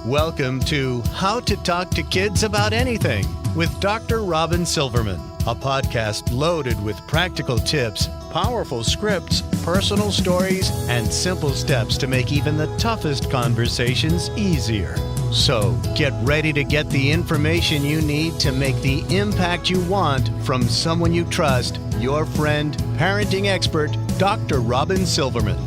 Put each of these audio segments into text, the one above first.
Welcome to How to Talk to Kids About Anything with Dr. Robyn Silverman, a podcast loaded with practical tips, powerful scripts, personal stories, and simple steps to make even the toughest conversations easier. So get ready to get the information you need to make the impact you want from someone you trust, your friend, parenting expert, Dr. Robyn Silverman.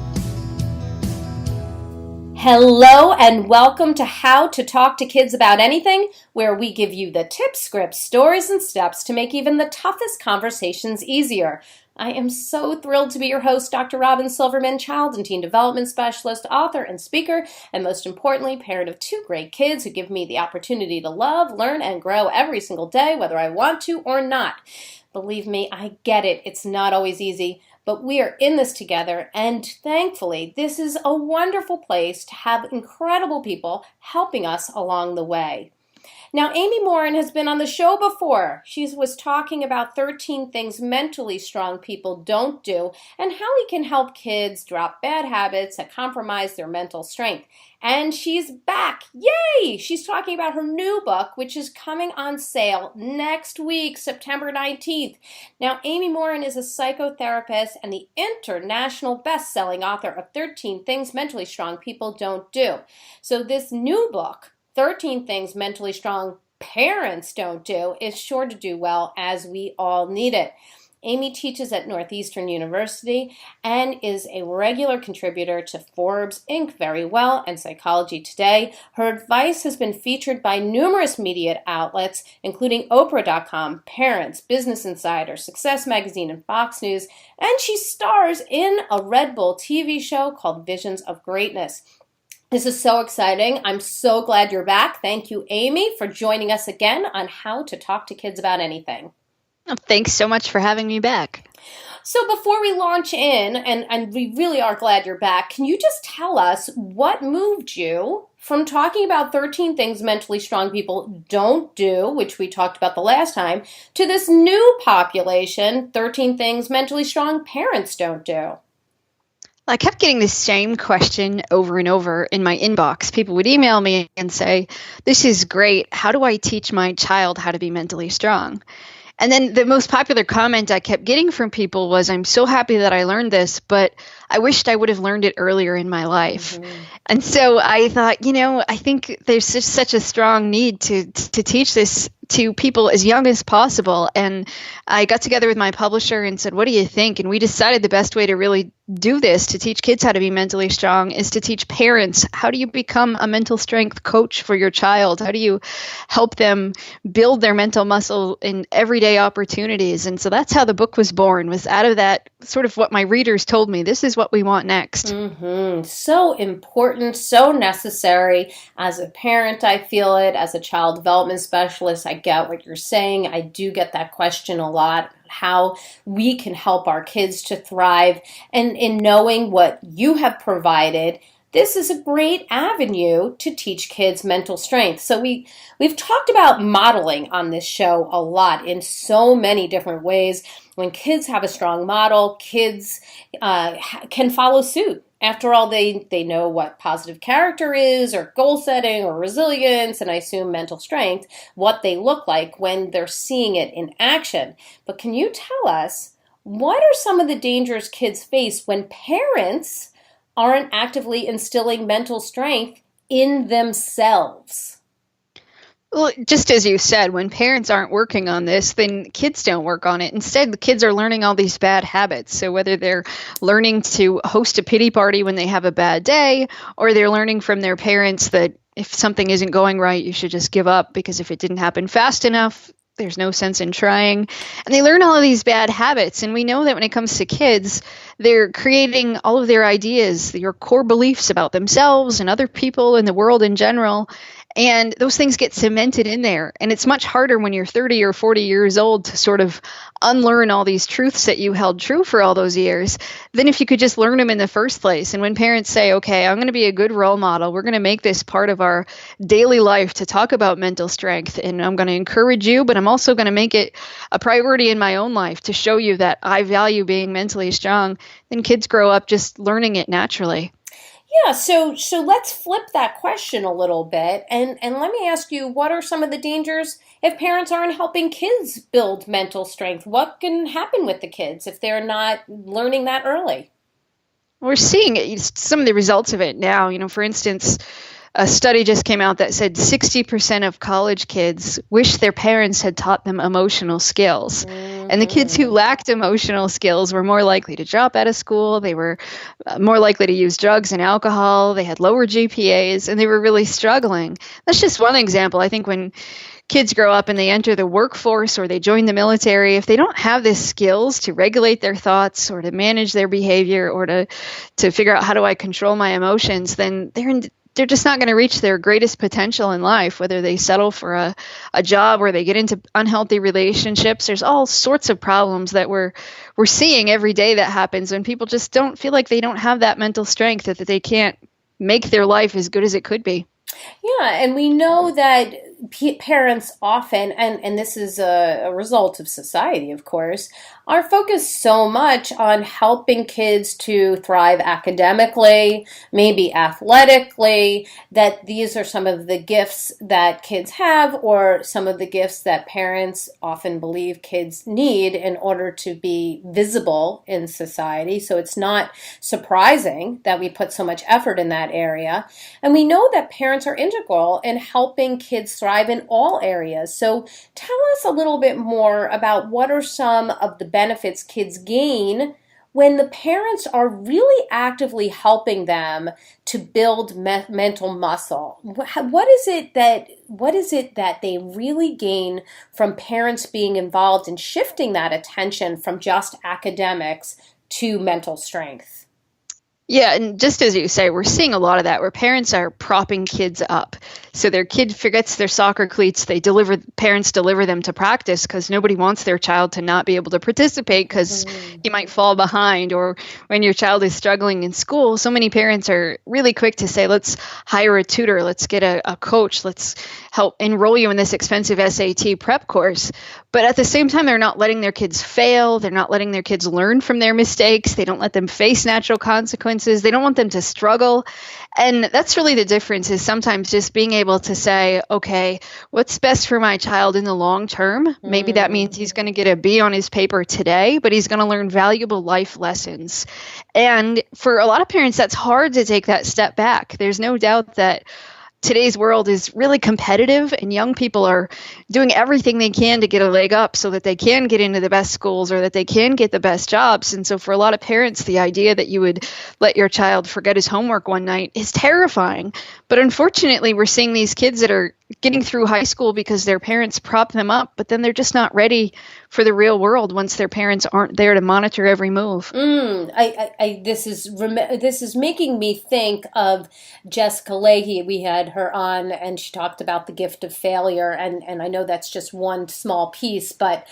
Hello and welcome to How to Talk to Kids About Anything, where we give you the tips, scripts, stories, and steps to make even the toughest conversations easier. I am so thrilled to be your host, Dr. Robyn Silverman, child and teen development specialist, author, and speaker, and most importantly, parent of two great kids who give me the opportunity to love, learn, and grow every single day, whether I want to or not. Believe me, I get it. It's not always easy. But we are in this together, and thankfully, this is a wonderful place to have incredible people helping us along the way. Now, Amy Morin has been on the show before. She was talking about 13 things mentally strong people don't do and how we can help kids drop bad habits that compromise their mental strength. And she's back. Yay! She's talking about her new book, which is coming on sale next week, September 19th. Now, Amy Morin is a psychotherapist and the international best-selling author of 13 Things Mentally Strong People Don't Do. So this new book, 13 Things Mentally Strong Parents Don't Do, is sure to do well, as we all need it. Amy teaches at Northeastern University and is a regular contributor to Forbes, Inc., Verywell, and Psychology Today. Her advice has been featured by numerous media outlets, including Oprah.com, Parents, Business Insider, Success Magazine, and Fox News, and she stars in a RedBull TV show called Visions of Greatness. This is so exciting. I'm so glad you're back. Thank you, Amy, for joining us again on How to Talk to Kids About Anything. Thanks so much for having me back. So before we launch in, and we really are glad you're back, can you just tell us what moved you from talking about 13 things mentally strong people don't do, which we talked about the last time, to this new population, 13 things mentally strong parents don't do? I kept getting the same question over and over in my inbox. People would email me and say, "This is great. How do I teach my child how to be mentally strong?" And then the most popular comment I kept getting from people was, "I'm so happy that I learned this, but I wished I would have learned it earlier in my life." Mm-hmm. And so I thought, I think there's just such a strong need to teach this to people as young as possible. And I got together with my publisher and said, "What do you think?" And we decided the best way to really do this, to teach kids how to be mentally strong, is to teach parents, how do you become a mental strength coach for your child? How do you help them build their mental muscle in everyday opportunities? And so that's how the book was born, was out of that sort of what my readers told me. This is what we want next. Mm-hmm. So important, so necessary. As a parent, I feel it. As a child development specialist, I get what you're saying. I do get that question a lot, how we can help our kids to thrive. And in knowing what you have provided, this is a great avenue to teach kids mental strength. So we've talked about modeling on this show a lot in so many different ways. When kids have a strong model, kids can follow suit. After all, they know what positive character is, or goal setting, or resilience, and I assume mental strength, what they look like when they're seeing it in action. But can you tell us, what are some of the dangers kids face when parents aren't actively instilling mental strength in themselves? Well, just as you said, when parents aren't working on this, then kids don't work on it. Instead, the kids are learning all these bad habits. So whether they're learning to host a pity party when they have a bad day, or they're learning from their parents that if something isn't going right, you should just give up, because if it didn't happen fast enough, there's no sense in trying. And they learn all of these bad habits. And we know that when it comes to kids, they're creating all of their ideas, their core beliefs about themselves and other people and the world in general. And those things get cemented in there. And it's much harder when you're 30 or 40 years old to sort of unlearn all these truths that you held true for all those years than if you could just learn them in the first place. And when parents say, okay, I'm going to be a good role model, we're going to make this part of our daily life to talk about mental strength, and I'm going to encourage you, but I'm also going to make it a priority in my own life to show you that I value being mentally strong, then kids grow up just learning it naturally. Yeah, so let's flip that question a little bit and let me ask you, what are some of the dangers if parents aren't helping kids build mental strength? What can happen with the kids if they're not learning that early? We're seeing some of the results of it now. For instance, a study just came out that said 60% of college kids wish their parents had taught them emotional skills. And the kids who lacked emotional skills were more likely to drop out of school. They were more likely to use drugs and alcohol. They had lower GPAs, and they were really struggling. That's just one example. I think when kids grow up and they enter the workforce or they join the military, if they don't have the skills to regulate their thoughts or to manage their behavior or to figure out how do I control my emotions, then they're just not going to reach their greatest potential in life, whether they settle for a job or they get into unhealthy relationships. There's all sorts of problems that we're seeing every day that happens when people just don't feel like they don't have that mental strength, that they can't make their life as good as it could be. Yeah, and we know that parents often, and this is a result of society, of course, are focused so much on helping kids to thrive academically, maybe athletically, that these are some of the gifts that kids have, or some of the gifts that parents often believe kids need in order to be visible in society. So it's not surprising that we put so much effort in that area. And we know that parents are integral in helping kids thrive in all areas. So tell us a little bit more about what are some of the benefits kids gain when the parents are really actively helping them to build mental muscle. What is it that they really gain from parents being involved in shifting that attention from just academics to mental strength? Yeah, and just as you say, we're seeing a lot of that where parents are propping kids up. So their kid forgets their soccer cleats, parents deliver them to practice because nobody wants their child to not be able to participate because he might fall behind. Or when your child is struggling in school, so many parents are really quick to say, let's hire a tutor, let's get a coach, let's help enroll you in this expensive SAT prep course. But at the same time, they're not letting their kids fail. They're not letting their kids learn from their mistakes. They don't let them face natural consequences. They don't want them to struggle. And that's really the difference, is sometimes just being able to say, okay, what's best for my child in the long term? Maybe that means he's going to get a B on his paper today, but he's going to learn valuable life lessons. And for a lot of parents, that's hard to take that step back. There's no doubt that today's world is really competitive, and young people are doing everything they can to get a leg up so that they can get into the best schools or that they can get the best jobs. And so for a lot of parents, the idea that you would let your child forget his homework one night is terrifying. But unfortunately, we're seeing these kids that are getting through high school because their parents prop them up, but then they're just not ready for the real world once their parents aren't there to monitor every move. This is making me think of Jessica Leahy. We had her on, and she talked about the gift of failure, and I know that's just one small piece, but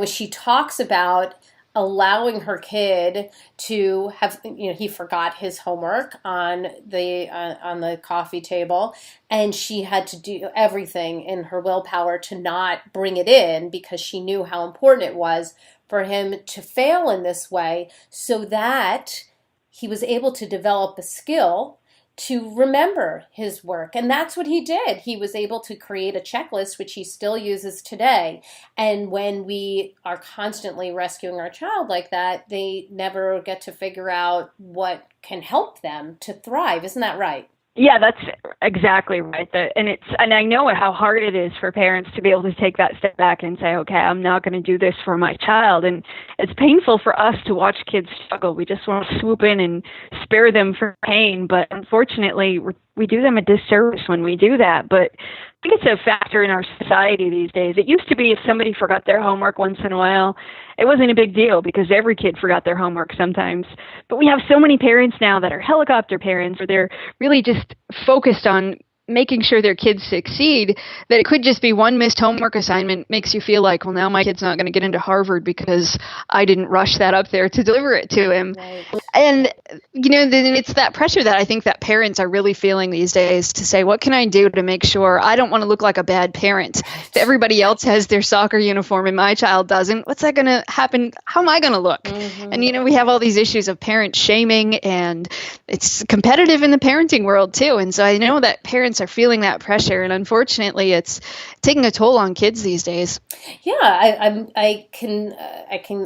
she talks about allowing her kid to have, he forgot his homework on the coffee table, and she had to do everything in her willpower to not bring it in because she knew how important it was for him to fail in this way, so that he was able to develop a skill to remember his work. And that's what he did. He was able to create a checklist, which he still uses today. And when we are constantly rescuing our child like that, they never get to figure out what can help them to thrive. Isn't that right? Yeah, that's exactly right. And I know how hard it is for parents to be able to take that step back and say, okay, I'm not going to do this for my child. And it's painful for us to watch kids struggle. We just want to swoop in and spare them from pain. But unfortunately, we do them a disservice when we do that. But I think it's a factor in our society these days. It used to be if somebody forgot their homework once in a while, it wasn't a big deal because every kid forgot their homework sometimes. But we have so many parents now that are helicopter parents, where they're really just focused on making sure their kids succeed, that it could just be one missed homework assignment makes you feel like, well, now my kid's not going to get into Harvard because I didn't rush that up there to deliver it to him. Right. And, then it's that pressure that I think that parents are really feeling these days to say, what can I do to make sure I don't want to look like a bad parent? If everybody else has their soccer uniform and my child doesn't, what's that going to happen? How am I going to look? Mm-hmm. And, we have all these issues of parent shaming, and it's competitive in the parenting world too. And so I know that parents are feeling that pressure, and unfortunately it's taking a toll on kids these days. Yeah, I can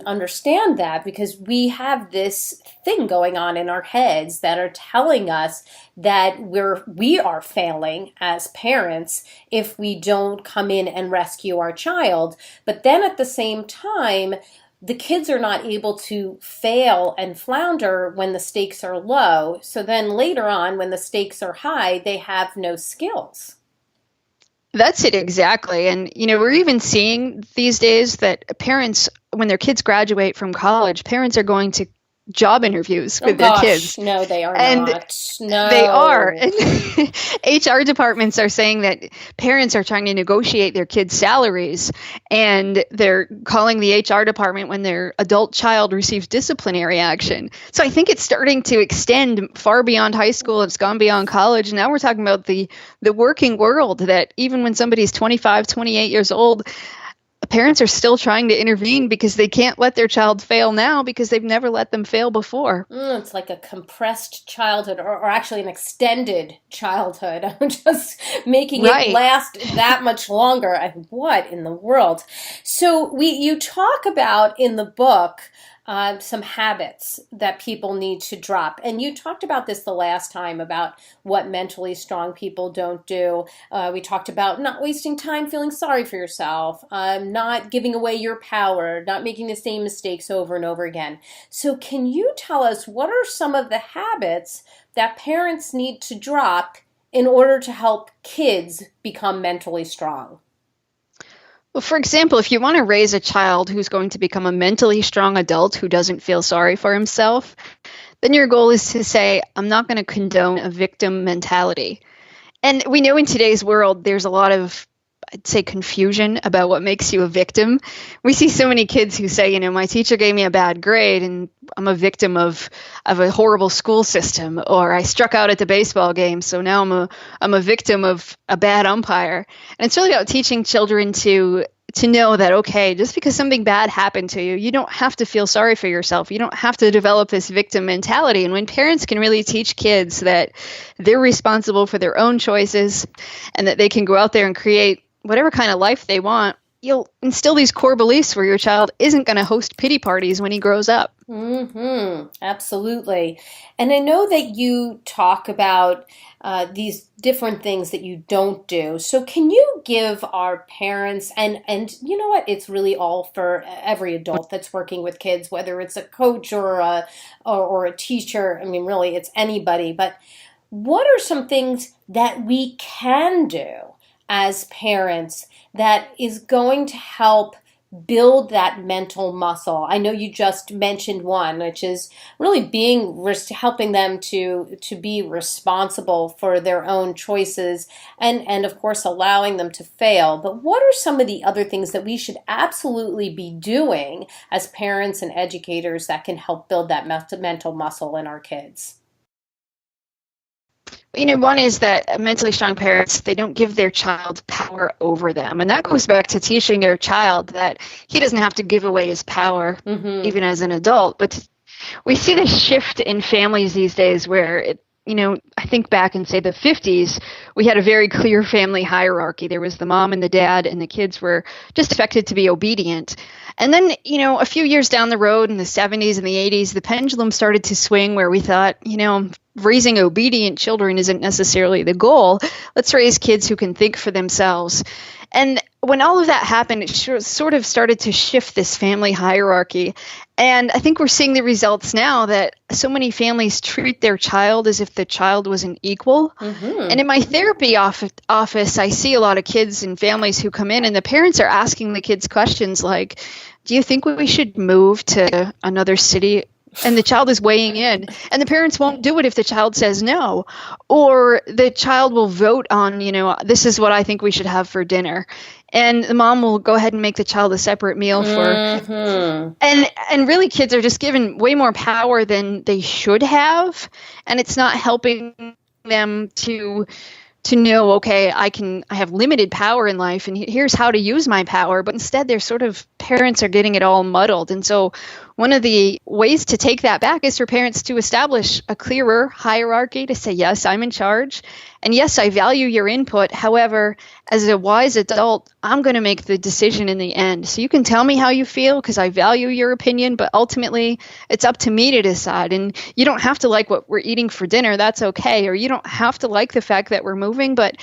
understand that, because we have this thing going on in our heads that are telling us that we are failing as parents if we don't come in and rescue our child. But then at the same time, the kids are not able to fail and flounder when the stakes are low. So then later on, when the stakes are high, they have no skills. That's it, exactly. And, we're even seeing these days that parents, when their kids graduate from college, parents are going to job interviews with their kids. No, they are not. No. They are. And HR departments are saying that parents are trying to negotiate their kids' salaries, and they're calling the HR department when their adult child receives disciplinary action. So I think it's starting to extend far beyond high school. It's gone beyond college. Now we're talking about the working world, that even when somebody's 25, 28 years old, parents are still trying to intervene because they can't let their child fail now because they've never let them fail before. It's like a compressed childhood, or actually an extended childhood. Just making it last that much longer. What in the world? So you talk about in the book some habits that people need to drop. And you talked about this the last time, about what mentally strong people don't do. We talked about not wasting time feeling sorry for yourself, not giving away your power, not making the same mistakes over and over again. So can you tell us, what are some of the habits that parents need to drop in order to help kids become mentally strong? Well, for example, if you want to raise a child who's going to become a mentally strong adult who doesn't feel sorry for himself, then your goal is to say, I'm not going to condone a victim mentality. And we know in today's world, there's a lot of, I'd say, confusion about what makes you a victim. We see so many kids who say, my teacher gave me a bad grade and I'm a victim of a horrible school system, or I struck out at the baseball game, so now I'm a victim of a bad umpire. And it's really about teaching children to know that, okay, just because something bad happened to you, you don't have to feel sorry for yourself. You don't have to develop this victim mentality. And when parents can really teach kids that they're responsible for their own choices and that they can go out there and create whatever kind of life they want, you'll instill these core beliefs where your child isn't going to host pity parties when he grows up. Mm-hmm. Absolutely. And I know that you talk about these different things that you don't do. So can you give our parents, and you know what, it's really all for every adult that's working with kids, whether it's a coach or a teacher, really it's anybody, but what are some things that we can do as parents that is going to help build that mental muscle? I know you just mentioned one, which is really helping them to be responsible for their own choices, and of course allowing them to fail. But what are some of the other things that we should absolutely be doing as parents and educators that can help build that mental muscle in our kids? One is that mentally strong parents, they don't give their child power over them. And that goes back to teaching your child that he doesn't have to give away his power, even as an adult. But we see this shift in families these days where I think back in, say, the 50s, we had a very clear family hierarchy. There was the mom and the dad, and the kids were just expected to be obedient. And then, a few years down the road in the 70s and the 80s, the pendulum started to swing where we thought, raising obedient children isn't necessarily the goal. Let's raise kids who can think for themselves. And when all of that happened, it sort of started to shift this family hierarchy. And I think we're seeing the results now that so many families treat their child as if the child was an equal. Mm-hmm. And in my therapy office, I see a lot of kids and families who come in, and the parents are asking the kids questions like, do you think we should move to another city and the child is weighing in, and the parents won't do it if the child says no, or the child will vote on, this is what I think we should have for dinner, and the mom will go ahead and make the child a separate meal and really kids are just given way more power than they should have, and it's not helping them to know, okay, I have limited power in life and here's how to use my power. But instead parents are getting it all muddled. And so one of the ways to take that back is for parents to establish a clearer hierarchy to say, yes, I'm in charge. And yes, I value your input. However, as a wise adult, I'm going to make the decision in the end. So you can tell me how you feel because I value your opinion, but ultimately it's up to me to decide. And you don't have to like what we're eating for dinner. That's okay. Or you don't have to like the fact that we're moving, but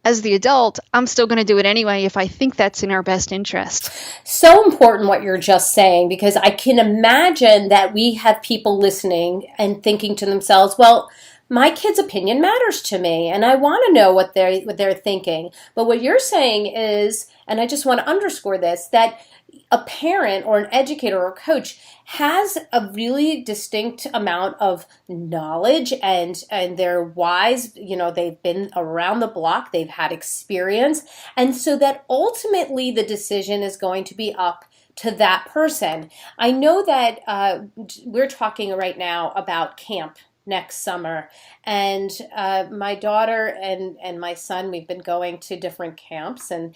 as the adult, I'm still going to do it anyway if I think that's in our best interest. So important what you're just saying, because I can imagine that we have people listening and thinking to themselves, well, my kid's opinion matters to me and I want to know what they're thinking. But what you're saying is, and I just want to underscore this, that a parent or an educator or coach has a really distinct amount of knowledge and they're wise, they've been around the block, they've had experience. And so that ultimately the decision is going to be up to that person. I know that we're talking right now about camp next summer, and my daughter and my son, we've been going to different camps and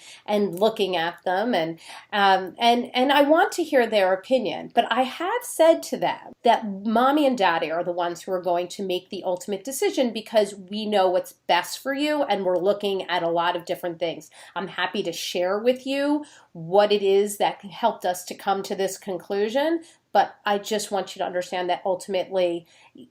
looking at them, and I want to hear their opinion. But I have said to them that mommy and daddy are the ones who are going to make the ultimate decision because we know what's best for you, and we're looking at a lot of different things. I'm happy to share with you what it is that helped us to come to this conclusion. But I just want you to understand that ultimately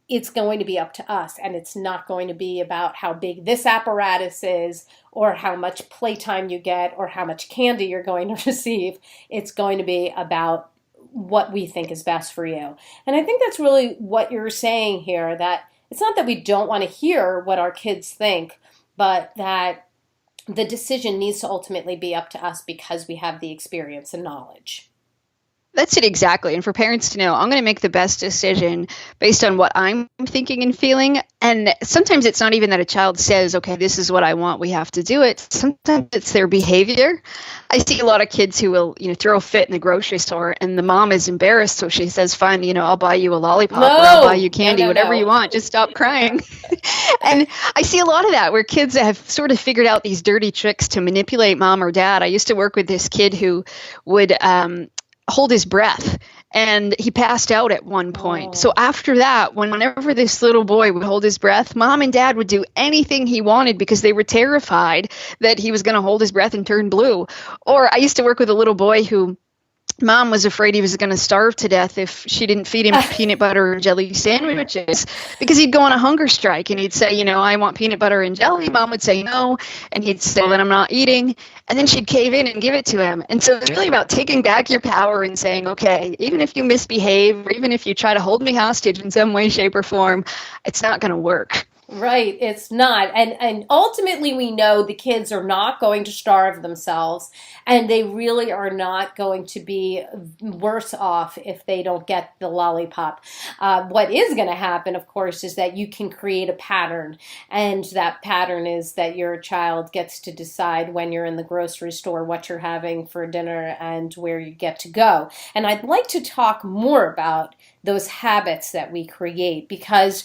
it's going to be up to us, and it's not going to be about how big this apparatus is or how much playtime you get or how much candy you're going to receive. It's going to be about what we think is best for you. And I think that's really what you're saying here, that it's not that we don't want to hear what our kids think, but that the decision needs to ultimately be up to us because we have the experience and knowledge. That's it exactly. And for parents to know, I'm going to make the best decision based on what I'm thinking and feeling. And sometimes it's not even that a child says, okay, this is what I want, we have to do it. Sometimes it's their behavior. I see a lot of kids who will, throw a fit in the grocery store and the mom is embarrassed. So she says, fine, I'll buy you a lollipop or I'll buy you candy, whatever you want. Just stop crying. And I see a lot of that where kids have sort of figured out these dirty tricks to manipulate mom or dad. I used to work with this kid who would hold his breath, and he passed out at one point. So after that, whenever this little boy would hold his breath, mom and dad would do anything he wanted because they were terrified that he was going to hold his breath and turn blue. Or I used to work with a little boy who mom was afraid he was going to starve to death if she didn't feed him peanut butter and jelly sandwiches, because he'd go on a hunger strike and he'd say, I want peanut butter and jelly. Mom would say no, and he'd say, well, then I'm not eating. And then she'd cave in and give it to him. And so it's really about taking back your power and saying, okay, even if you misbehave, or even if you try to hold me hostage in some way, shape, or form, it's not going to work. Right, it's not. And ultimately we know the kids are not going to starve themselves, and they really are not going to be worse off if they don't get the lollipop. What is going to happen, of course, is that you can create a pattern, and that pattern is that your child gets to decide when you're in the grocery store what you're having for dinner and where you get to go. And I'd like to talk more about those habits that we create, because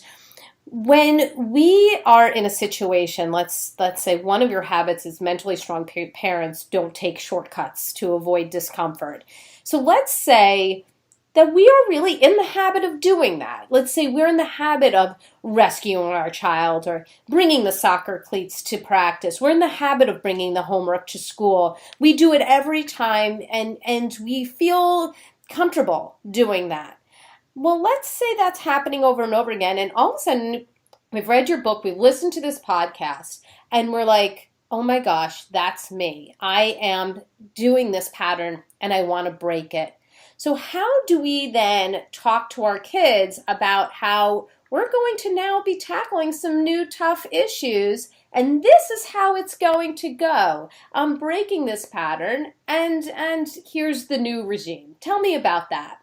when we are in a situation, let's say one of your habits is mentally strong parents don't take shortcuts to avoid discomfort. So let's say that we are really in the habit of doing that. Let's say we're in the habit of rescuing our child or bringing the soccer cleats to practice. We're in the habit of bringing the homework to school. We do it every time, and we feel comfortable doing that. Well, let's say that's happening over and over again, and all of a sudden, we've read your book, we've listened to this podcast, and we're like, oh my gosh, that's me. I am doing this pattern, and I want to break it. So how do we then talk to our kids about how we're going to now be tackling some new tough issues, and this is how it's going to go? I'm breaking this pattern, and here's the new regime. Tell me about that.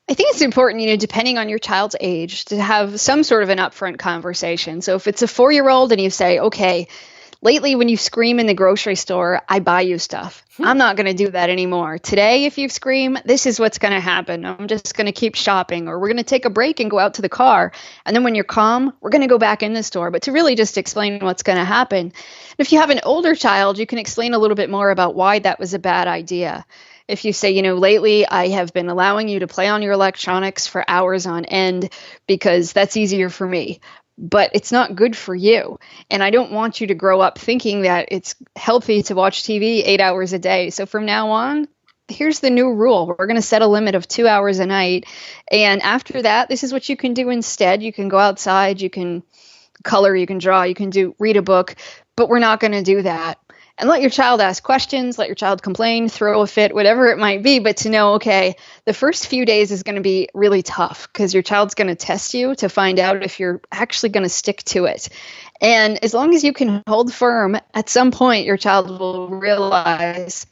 I think it's important, depending on your child's age, to have some sort of an upfront conversation. So if it's a 4-year-old and you say, okay, lately when you scream in the grocery store, I buy you stuff. I'm not going to do that anymore. Today, if you scream, this is what's going to happen. I'm just going to keep shopping, or we're going to take a break and go out to the car. And then when you're calm, we're going to go back in the store. But to really just explain what's going to happen. And if you have an older child, you can explain a little bit more about why that was a bad idea. If you say, lately I have been allowing you to play on your electronics for hours on end because that's easier for me, but it's not good for you. And I don't want you to grow up thinking that it's healthy to watch TV 8 hours a day. So from now on, here's the new rule. We're going to set a limit of 2 hours a night. And after that, this is what you can do instead. You can go outside, you can color, you can draw, you can read a book, but we're not going to do that. And let your child ask questions, let your child complain, throw a fit, whatever it might be. But to know, okay, the first few days is going to be really tough because your child's going to test you to find out if you're actually going to stick to it. And as long as you can hold firm, at some point your child will realize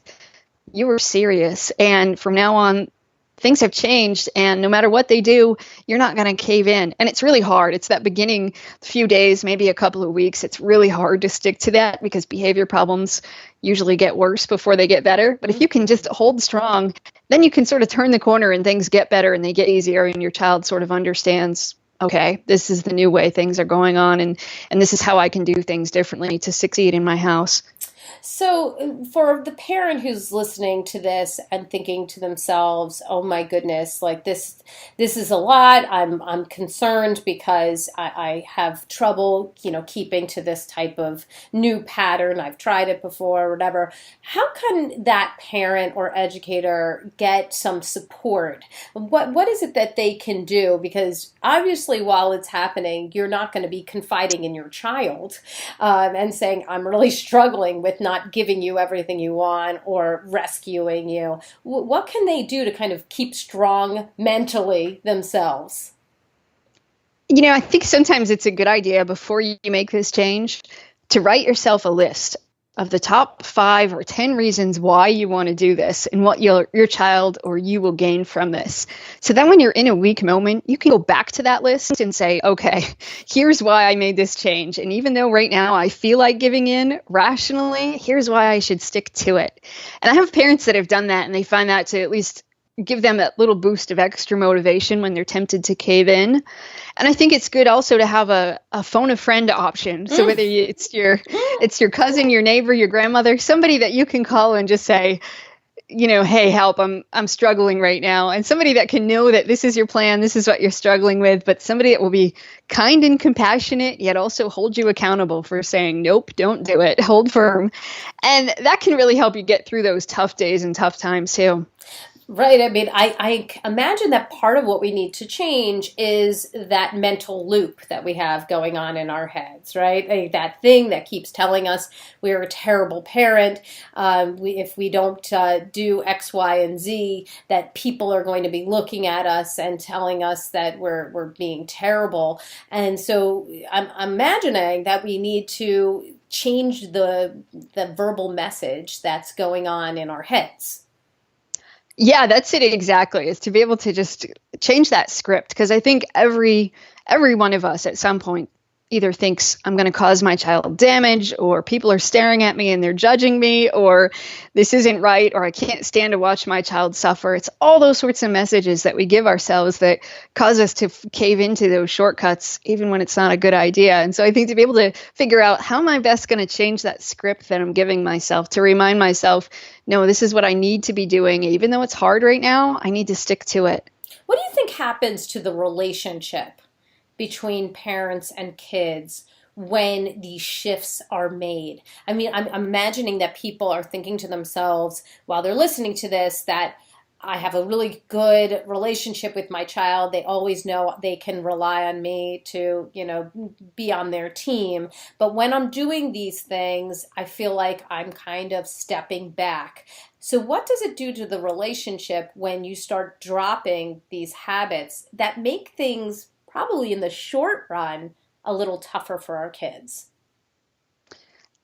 you were serious. And from now on, things have changed, and no matter what they do, you're not going to cave in. And it's really hard. It's that beginning few days, maybe a couple of weeks. It's really hard to stick to that because behavior problems usually get worse before they get better. But if you can just hold strong, then you can sort of turn the corner and things get better and they get easier, and your child sort of understands, okay, this is the new way things are going on, and this is how I can do things differently to succeed in my house. So for the parent who's listening to this and thinking to themselves, oh my goodness, like this is a lot. I'm concerned because I have trouble, keeping to this type of new pattern. I've tried it before or whatever. How can that parent or educator get some support? What is it that they can do? Because obviously while it's happening, you're not going to be confiding in your child and saying, I'm really struggling with not giving you everything you want or rescuing you. What can they do to kind of keep strong mentally themselves? I think sometimes it's a good idea before you make this change to write yourself a list of the top 5 or 10 reasons why you want to do this and what your child or you will gain from this. So then when you're in a weak moment, you can go back to that list and say, okay, here's why I made this change. And even though right now I feel like giving in rationally, here's why I should stick to it. And I have parents that have done that, and they find that to at least give them that little boost of extra motivation when they're tempted to cave in. And I think it's good also to have a phone a friend option. So whether it's your cousin, your neighbor, your grandmother, somebody that you can call and just say, hey, help, I'm struggling right now. And somebody that can know that this is your plan, this is what you're struggling with, but somebody that will be kind and compassionate, yet also hold you accountable for saying, nope, don't do it, hold firm. And that can really help you get through those tough days and tough times too. Right. I mean, I imagine that part of what we need to change is that mental loop that we have going on in our heads, right? That thing that keeps telling us we're a terrible parent. If we don't do X, Y, and Z, that people are going to be looking at us and telling us that we're being terrible. And so I'm imagining that we need to change the verbal message that's going on in our heads. Yeah, that's it exactly, is to be able to just change that script. Because I think every one of us at some point either thinks I'm going to cause my child damage, or people are staring at me and they're judging me, or this isn't right, or I can't stand to watch my child suffer. It's all those sorts of messages that we give ourselves that cause us to cave into those shortcuts, even when it's not a good idea. And so I think to be able to figure out how am I best going to change that script that I'm giving myself, to remind myself, no, this is what I need to be doing. Even though it's hard right now, I need to stick to it. What do you think happens to the relationship between parents and kids when these shifts are made? I mean, I'm imagining that people are thinking to themselves while they're listening to this that I have a really good relationship with my child. They always know they can rely on me to, be on their team. But when I'm doing these things, I feel like I'm kind of stepping back. So what does it do to the relationship when you start dropping these habits that make things probably in the short run a little tougher for our kids?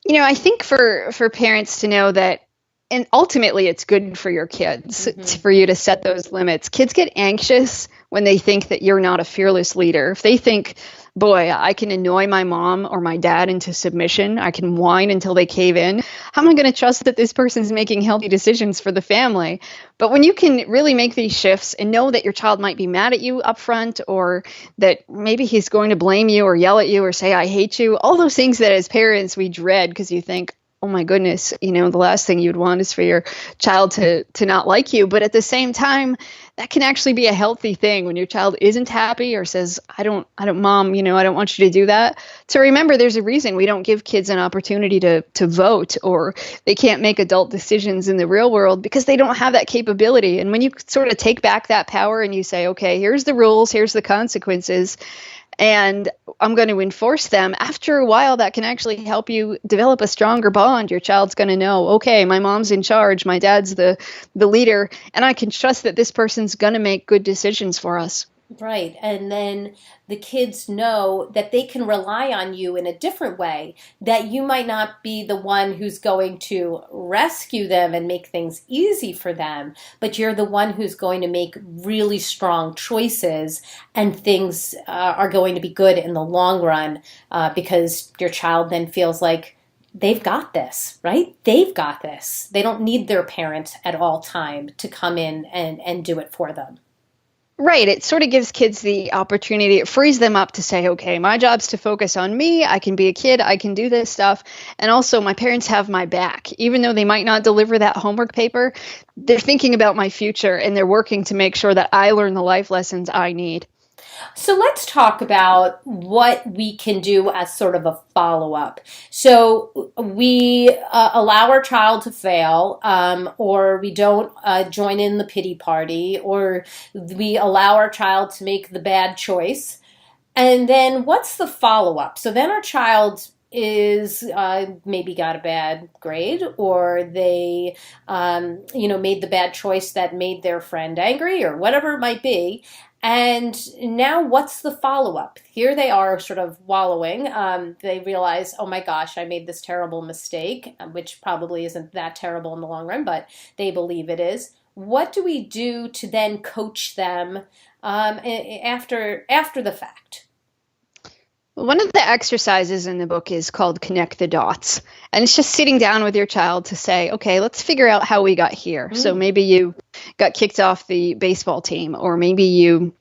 I think for parents to know that and ultimately it's good for your kids for you to set those limits. Kids get anxious when they think that you're not a fearless leader. If they think, boy, I can annoy my mom or my dad into submission, I can whine until they cave in, how am I going to trust that this person's making healthy decisions for the family? But when you can really make these shifts and know that your child might be mad at you up front, or that maybe he's going to blame you or yell at you or say, I hate you, all those things that as parents we dread because you think, oh my goodness, the last thing you'd want is for your child to not like you. But at the same time, that can actually be a healthy thing when your child isn't happy or says, I don't, mom, I don't want you to do that. To remember there's a reason we don't give kids an opportunity to vote, or they can't make adult decisions in the real world because they don't have that capability. And when you sort of take back that power and you say, okay, here's the rules, here's the consequences, and I'm going to enforce them, after a while, that can actually help you develop a stronger bond. Your child's going to know, okay, my mom's in charge, my dad's the leader, and I can trust that this person's going to make good decisions for us. Right. And then the kids know that they can rely on you in a different way, that you might not be the one who's going to rescue them and make things easy for them, but you're the one who's going to make really strong choices, and things are going to be good in the long run because your child then feels like they've got this, right? They've got this. They don't need their parent at all time to come in and do it for them. Right. It sort of gives kids the opportunity. It frees them up to say, okay, my job's to focus on me. I can be a kid. I can do this stuff. And also my parents have my back. Even though they might not deliver that homework paper, they're thinking about my future and they're working to make sure that I learn the life lessons I need. So let's talk about what we can do as sort of a follow-up. So we allow our child to fail, or we don't join in the pity party, or we allow our child to make the bad choice. And then what's the follow-up? So then our child is maybe got a bad grade, or they made the bad choice that made their friend angry, or whatever it might be. And now what's the follow-up? Here they are sort of wallowing. They realize, oh my gosh, I made this terrible mistake, which probably isn't that terrible in the long run, but they believe it is. What do we do to then coach them after the fact? One of the exercises in the book is called Connect the Dots. And it's just sitting down with your child to say, okay, let's figure out how we got here. So maybe you got kicked off the baseball team, or maybe you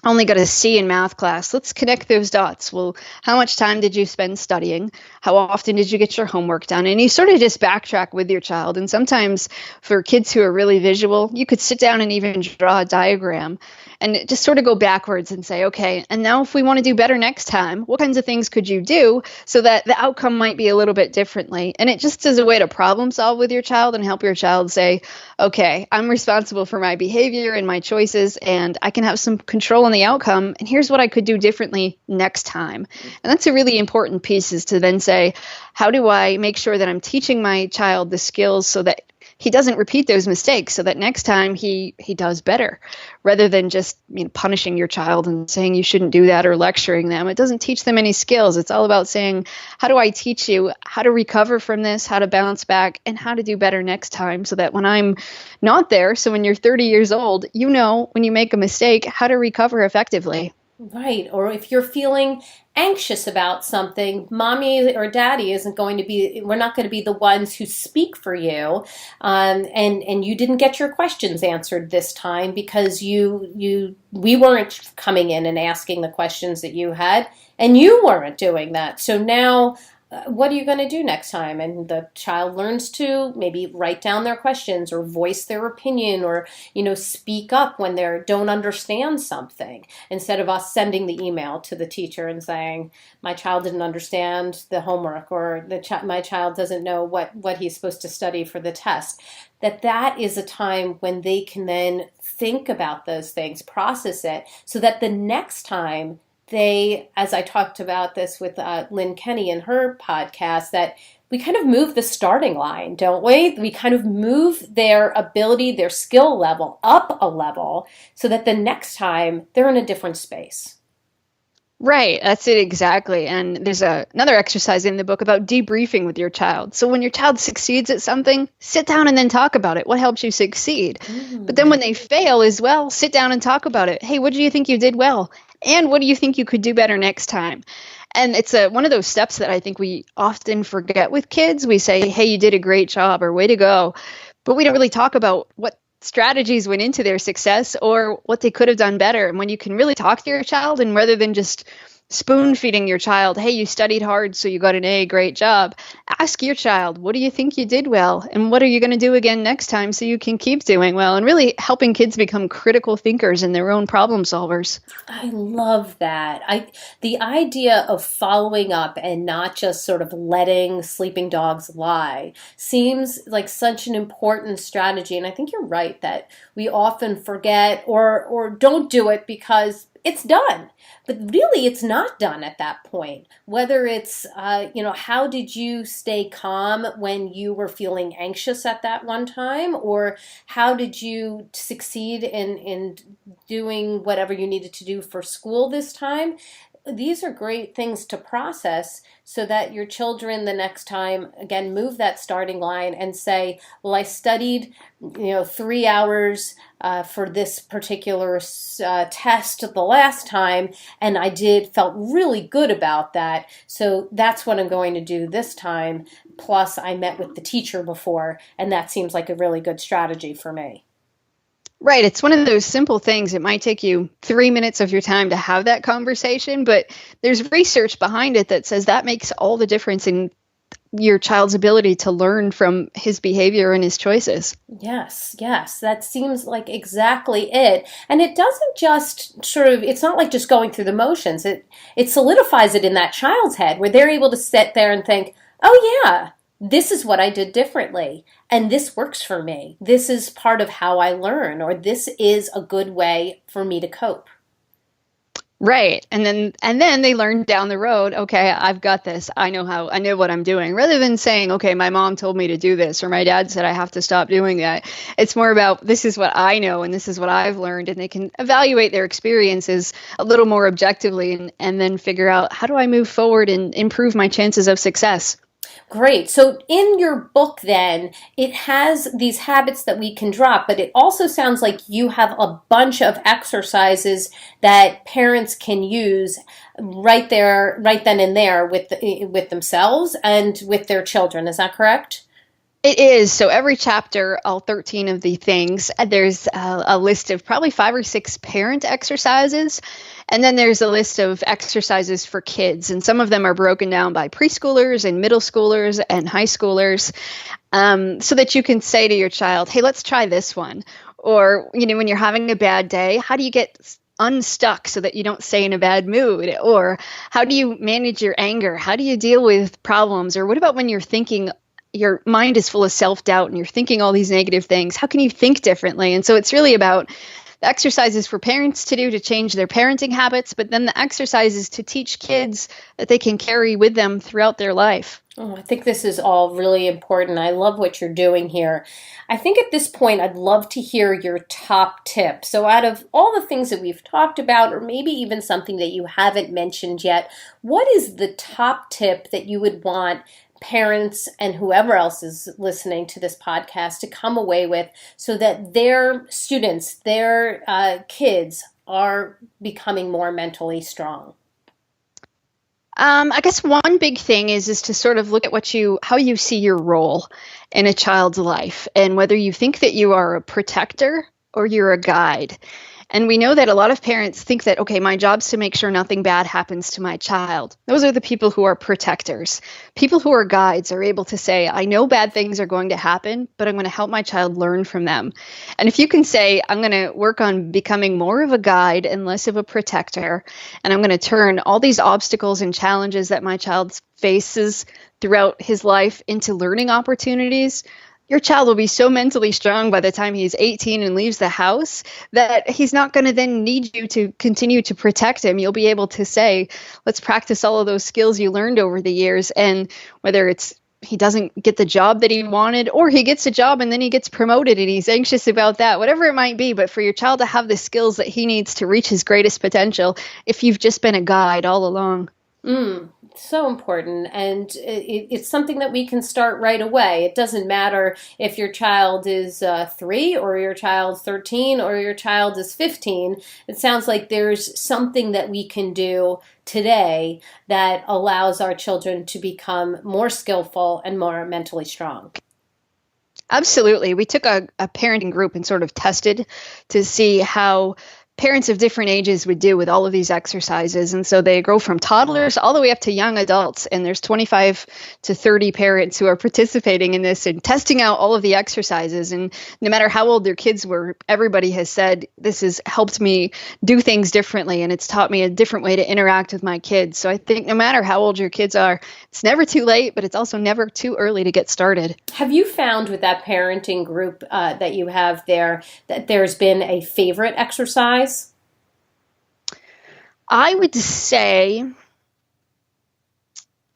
only got a C in math class. Let's connect those dots. Well, how much time did you spend studying? How often did you get your homework done? And you sort of just backtrack with your child. And sometimes for kids who are really visual, you could sit down and even draw a diagram and just sort of go backwards and say, okay, and now if we want to do better next time, what kinds of things could you do so that the outcome might be a little bit differently? And it just is a way to problem solve with your child and help your child say, okay, I'm responsible for my behavior and my choices, and I can have some control on the outcome, and here's what I could do differently next time. And that's a really important piece, is to then say, how do I make sure that I'm teaching my child the skills so that he doesn't repeat those mistakes, so that next time he does better, rather than just punishing your child and saying you shouldn't do that or lecturing them. It doesn't teach them any skills. It's all about saying, how do I teach you how to recover from this, how to bounce back, and how to do better next time, so that when I'm not there, so when you're 30 years old, when you make a mistake, how to recover effectively. Right. Or if you're feeling anxious about something, mommy or daddy we're not going to be the ones who speak for you. And you didn't get your questions answered this time because we weren't coming in and asking the questions that you had, and you weren't doing that. So now, what are you going to do next time? And the child learns to maybe write down their questions, or voice their opinion, or, speak up when they don't understand something, instead of us sending the email to the teacher and saying, my child didn't understand the homework, or my child doesn't know what he's supposed to study for the test. That is a time when they can then think about those things, process it, so that the next time as I talked about this with Lynn Kenny in her podcast, that we kind of move the starting line, don't we? We kind of move their ability, their skill level up a level, so that the next time they're in a different space. Right, that's it exactly. And there's another exercise in the book about debriefing with your child. So when your child succeeds at something, sit down and then talk about it. What helps you succeed? But then when they fail as well, sit down and talk about it. Hey, what do you think you did well? And what do you think you could do better next time? And it's one of those steps that I think we often forget with kids. We say, hey, you did a great job or way to go. But we don't really talk about what strategies went into their success or what they could have done better. And when you can really talk to your child, and rather than just spoon feeding your child, hey, you studied hard, so you got an A, great job. Ask your child, what do you think you did well? And what are you going to do again next time so you can keep doing well? And really helping kids become critical thinkers and their own problem solvers. I love that. The idea of following up and not just sort of letting sleeping dogs lie seems like such an important strategy. And I think you're right that we often forget or don't do it because it's done. But really, it's not done at that point. Whether it's, how did you stay calm when you were feeling anxious at that one time? Or how did you succeed in doing whatever you needed to do for school this time? These are great things to process so that your children the next time, again, move that starting line and say, well, I studied, 3 hours for this particular test the last time, and I felt really good about that. So that's what I'm going to do this time. Plus, I met with the teacher before, and that seems like a really good strategy for me. Right. It's one of those simple things. It might take you 3 minutes of your time to have that conversation, but there's research behind it that says that makes all the difference in your child's ability to learn from his behavior and his choices. Yes, that seems like exactly it. And it doesn't just it's not like just going through the motions. It solidifies it in that child's head where they're able to sit there and think, oh yeah, this is what I did differently, and this works for me. This is part of how I learn, or this is a good way for me to cope. Right. And then they learn down the road, okay, I've got this. I know what I'm doing. Rather than saying, okay, my mom told me to do this, or my dad said I have to stop doing that. It's more about, this is what I know and this is what I've learned. And they can evaluate their experiences a little more objectively and then figure out, how do I move forward and improve my chances of success? Great. So in your book, then, it has these habits that we can drop, but it also sounds like you have a bunch of exercises that parents can use right then and there with themselves and with their children. Is that correct? It is. So every chapter, all 13 of the things, there's a list of probably 5 or 6 parent exercises. And then there's a list of exercises for kids. And some of them are broken down by preschoolers and middle schoolers and high schoolers, so that you can say to your child, hey, let's try this one. Or, when you're having a bad day, how do you get unstuck so that you don't stay in a bad mood? Or how do you manage your anger? How do you deal with problems? Or what about when you're thinking, your mind is full of self-doubt and you're thinking all these negative things? How can you think differently? And so it's really about the exercises for parents to do to change their parenting habits, but then the exercises to teach kids that they can carry with them throughout their life. Oh, I think this is all really important. I love what you're doing here. I think at this point, I'd love to hear your top tip. So out of all the things that we've talked about, or maybe even something that you haven't mentioned yet, what is the top tip that you would want parents and whoever else is listening to this podcast to come away with so that their students, their kids are becoming more mentally strong? I guess one big thing is to sort of look at how you see your role in a child's life, and whether you think that you are a protector or you're a guide. And we know that a lot of parents think that, okay, my job's to make sure nothing bad happens to my child. Those are the people who are protectors. People who are guides are able to say, I know bad things are going to happen, but I'm going to help my child learn from them. And if you can say, I'm going to work on becoming more of a guide and less of a protector, and I'm going to turn all these obstacles and challenges that my child faces throughout his life into learning opportunities, your child will be so mentally strong by the time he's 18 and leaves the house that he's not going to then need you to continue to protect him. You'll be able to say, let's practice all of those skills you learned over the years. And whether it's he doesn't get the job that he wanted, or he gets a job and then he gets promoted and he's anxious about that, whatever it might be. But for your child to have the skills that he needs to reach his greatest potential, if you've just been a guide all along. So important. And it's something that we can start right away. It doesn't matter if your child is 3 or your child's 13 or your child is 15. It sounds like there's something that we can do today that allows our children to become more skillful and more mentally strong. Absolutely. We took a parenting group and sort of tested to see how parents of different ages would do with all of these exercises. And so they go from toddlers all the way up to young adults. And there's 25 to 30 parents who are participating in this and testing out all of the exercises. And no matter how old their kids were, everybody has said, this has helped me do things differently. And it's taught me a different way to interact with my kids. So I think no matter how old your kids are, it's never too late, but it's also never too early to get started. Have you found with that parenting group that you have there that there's been a favorite exercise? I would say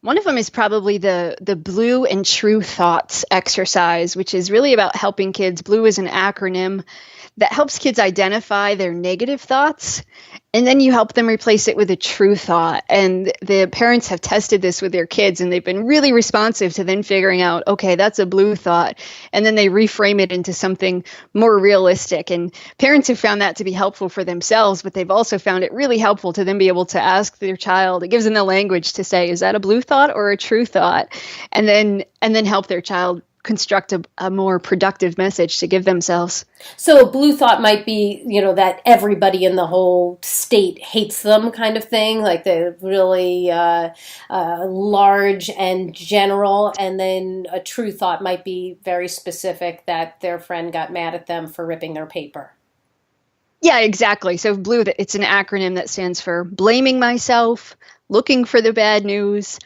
one of them is probably the Blue and True Thoughts exercise, which is really about helping kids. Blue is an acronym that helps kids identify their negative thoughts, and then you help them replace it with a true thought. And the parents have tested this with their kids, and they've been really responsive to then figuring out, okay, that's a blue thought. And then they reframe it into something more realistic. And parents have found that to be helpful for themselves, but they've also found it really helpful to then be able to ask their child. It gives them the language to say, is that a blue thought or a true thought? And then help their child construct a more productive message to give themselves. So a blue thought might be, that everybody in the whole state hates them kind of thing, like the really large and general. And then a true thought might be very specific, that their friend got mad at them for ripping their paper. Yeah, exactly. So blue, it's an acronym that stands for blaming myself, looking for the bad news,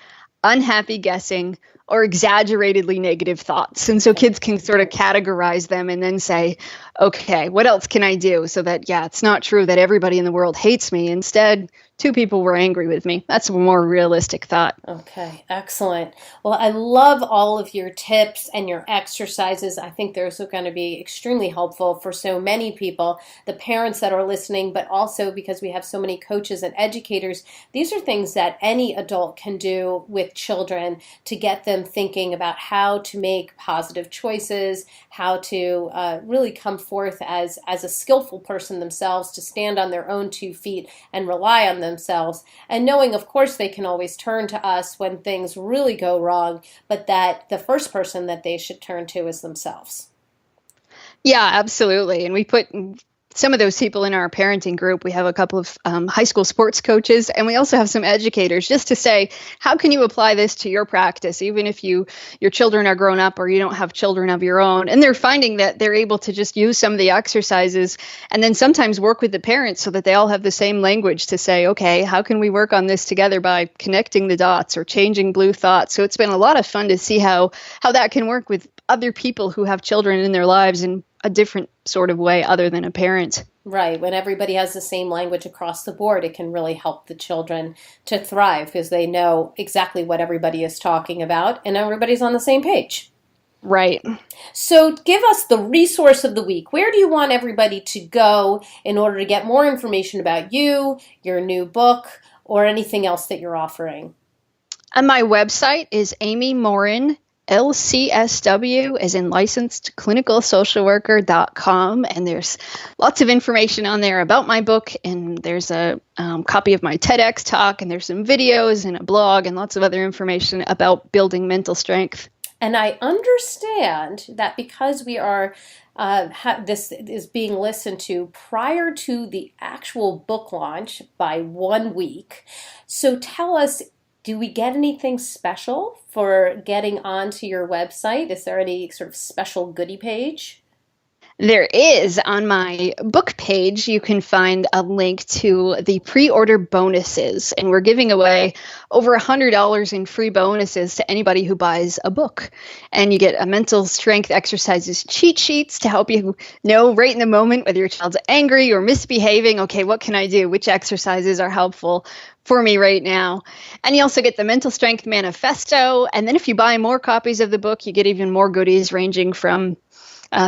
unhappy guessing, or exaggeratedly negative thoughts. And so kids can sort of categorize them and then say, okay, what else can I do so that, it's not true that everybody in the world hates me. Instead, 2 people were angry with me. That's a more realistic thought. Okay, excellent. Well, I love all of your tips and your exercises. I think they're going to be extremely helpful for so many people, the parents that are listening, but also because we have so many coaches and educators. These are things that any adult can do with children to get them thinking about how to make positive choices, how to really come forth as a skillful person themselves, to stand on their own 2 feet and rely on themselves, and knowing, of course, they can always turn to us when things really go wrong, but that the first person that they should turn to is themselves. Yeah, absolutely. And we put some of those people in our parenting group. We have a couple of high school sports coaches, and we also have some educators, just to say, how can you apply this to your practice, even if your children are grown up or you don't have children of your own? And they're finding that they're able to just use some of the exercises and then sometimes work with the parents so that they all have the same language to say, okay, how can we work on this together by connecting the dots or changing blue thoughts? So it's been a lot of fun to see how that can work with other people who have children in their lives in a different sort of way other than a parent. Right. When everybody has the same language across the board, it can really help the children to thrive because they know exactly what everybody is talking about and everybody's on the same page. Right. So give us the resource of the week. Where do you want everybody to go in order to get more information about you, your new book, or anything else that you're offering? And my website is Amy Morin, LCSW, as in licensed clinical social worker.com. And there's lots of information on there about my book. And there's a copy of my TEDx talk, and there's some videos and a blog and lots of other information about building mental strength. And I understand that because we are this is being listened to prior to the actual book launch by 1 week. So tell us, do we get anything special for getting onto your website? Is there any sort of special goodie page? There is. On my book page, you can find a link to the pre-order bonuses, and we're giving away over $100 in free bonuses to anybody who buys a book. And you get a mental strength exercises cheat sheets to help you know right in the moment whether your child's angry or misbehaving. Okay, what can I do? Which exercises are helpful for me right now? And you also get the mental strength manifesto. And then if you buy more copies of the book, you get even more goodies ranging from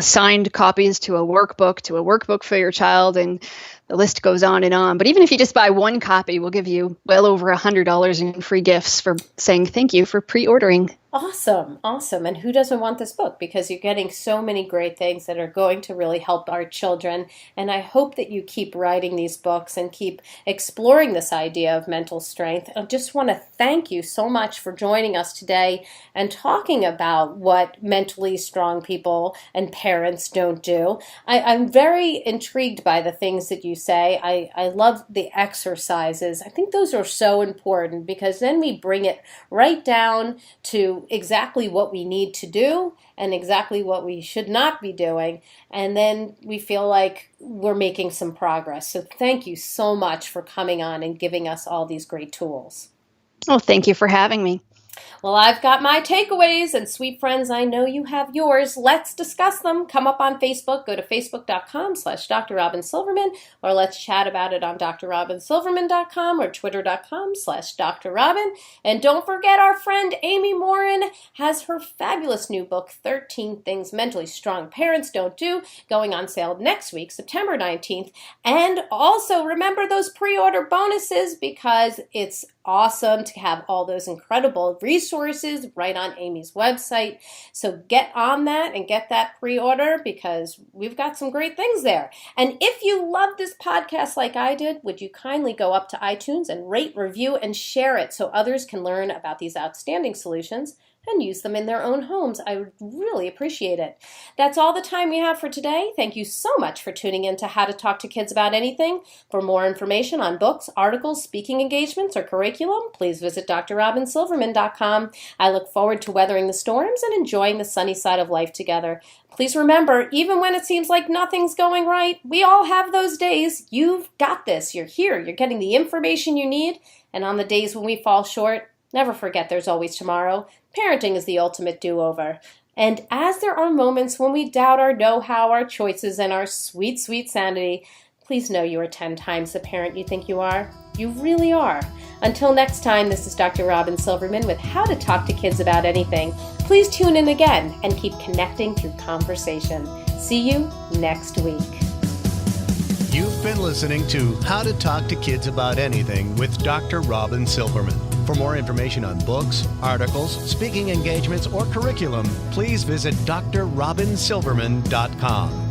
signed copies to a workbook for your child, and the list goes on and on. But even if you just buy one copy, we'll give you well over $100 in free gifts for saying thank you for pre-ordering. Awesome. And who doesn't want this book? Because you're getting so many great things that are going to really help our children. And I hope that you keep writing these books and keep exploring this idea of mental strength. I just want to thank you so much for joining us today and talking about what mentally strong people and parents don't do. I'm very intrigued by the things that you say. I love the exercises. I think those are so important because then we bring it right down to exactly what we need to do and exactly what we should not be doing. And then we feel like we're making some progress. So thank you so much for coming on and giving us all these great tools. Well, thank you for having me. Well, I've got my takeaways, and sweet friends, I know you have yours. Let's discuss them. Come up on Facebook. Go to facebook.com/Dr. Robyn Silverman, or let's chat about it on drrobynsilverman.com or twitter.com/Dr. Robyn. And don't forget, our friend Amy Morin has her fabulous new book, 13 Things Mentally Strong Parents Don't Do, going on sale next week, September 19th. And also remember those pre-order bonuses, because it's awesome to have all those incredible resources right on Amy's website. So get on that and get that pre-order, because we've got some great things there. And if you love this podcast like I did, would you kindly go up to iTunes and rate, review, and share it so others can learn about these outstanding solutions and use them in their own homes? I would really appreciate it. That's all the time we have for today. Thank you so much for tuning in to How to Talk to Kids About Anything. For more information on books, articles, speaking engagements, or curriculum, please visit drrobynsilverman.com. I look forward to weathering the storms and enjoying the sunny side of life together. Please remember, even when it seems like nothing's going right, we all have those days. You've got this. You're here. You're getting the information you need. And on the days when we fall short, never forget there's always tomorrow. Parenting is the ultimate do-over. And as there are moments when we doubt our know-how, our choices, and our sweet, sweet sanity, please know you are 10 times the parent you think you are. You really are. Until next time, this is Dr. Robyn Silverman with How to Talk to Kids About Anything. Please tune in again and keep connecting through conversation. See you next week. You've been listening to How to Talk to Kids About Anything with Dr. Robyn Silverman. For more information on books, articles, speaking engagements, or curriculum, please visit drrobynsilverman.com.